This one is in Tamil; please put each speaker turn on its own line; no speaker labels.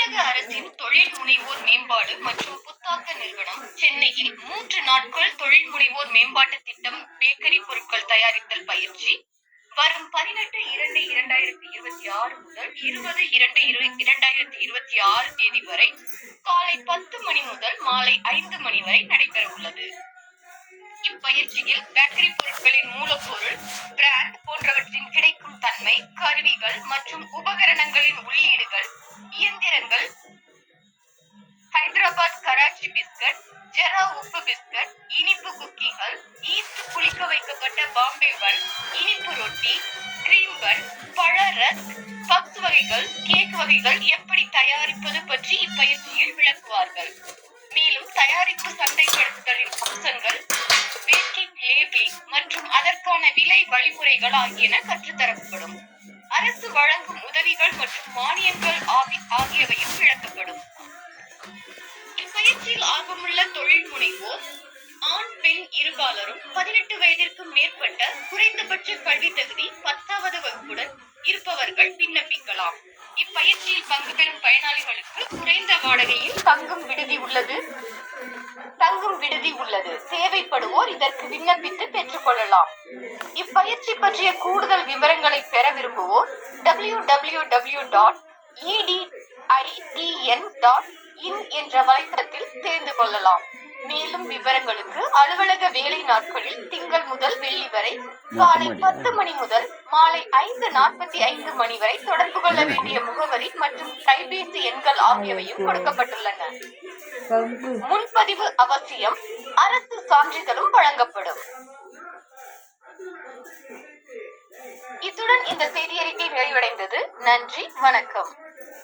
தமிழக அரசின் தொழில் முனைவோர் மேம்பாடு மற்றும் புத்தாக்க நிறுவனம் சென்னையில் 3 நாட்கள் தொழில் முனைவோர் மேம்பாட்டு திட்டம் பேக்கரி பொருட்கள் தயாரித்தல் பயிற்சி வரும் 18/2/2026 முதல் 20/2/2026 தேதி வரை காலை 10 மணி முதல் மாலை 5 மணி வரை நடைபெற உள்ளது. இப்பயிற்சியில் பேக்கரி பொருட்களின் மூலப்பொருள், பிராண்ட் போன்றவற்றின் கிடைக்கும் தன்மை, கருவிகள் மற்றும் உபகரணங்களின் உள்ளீடுகள், இயந்திரங்கள், ஹைதராபாத் கராச்சி பிஸ்கட், ஜெரா உப்பு பிஸ்கட், இனிப்பு குக்கீகள், ஈஸ்ட் புளிக்க வைக்கப்பட்ட பாம்பே பன், இனிப்பு ரொட்டி, கிரீம் பன், பழ ரஸ்க், பப்ஸ் வகைகள், கேக் வகைகள் எப்படி தயாரிப்பது பற்றி இப்பயிற்சியில் விளக்குவார்கள். மேலும் தயாரிப்பு சந்தைப்படுத்துதலின் அம்சங்கள், பேக்கிங், லேபிளிங் மற்றும் அதற்கான விலை வழிமுறைகள் ஆகியன கற்றுத்தரப்படும். அரசு வழங்கும் உதவிகள் மற்றும் மானியங்கள் ஆகியவையும் விளக்கப்படும். இப்பயிற்சியில் ஆர்வமுள்ள தொழில் முனைவோர் ஆண், பெண் இருபாலரும் 18 வயதிற்கும் மேற்பட்ட குறைந்தபட்ச கல்வி தகுதி 10வது வகுப்புடன் இருப்பவர்கள் விண்ணப்பிக்கலாம். இப்பயிற்சியில் பங்கு பெறும் பயனாளிகளுக்கு குறைந்த வாடகையில் தங்கும் விடுதி உள்ளது. தேவைப்படுவோர் இதற்கு விண்ணப்பித்து பெற்றுக் கொள்ளலாம். இப்பயிற்சி பற்றிய கூடுதல் விவரங்களை பெற விரும்புவோர் www.editn.in என்ற வலைத்தளத்தில் தெரிந்து கொள்ளலாம். மேலும் விவரங்களுக்கு அலுவலக வேலை நாட்களில் திங்கள் முதல் வெள்ளி வரை காலை 10 மணி முதல் மாலை 5:45 மணி வரை தொடர்பு கொள்ள வேண்டிய முகவரி மற்றும் கைபேசி எண்கள் ஆகியவையும் கொடுக்கப்பட்டுள்ளன. முன்பதிவு அவசியம். அரசு சான்றிதழும் வழங்கப்படும். இத்துடன் இந்த செய்தியறிக்கை நிறைவடைந்தது. நன்றி, வணக்கம்.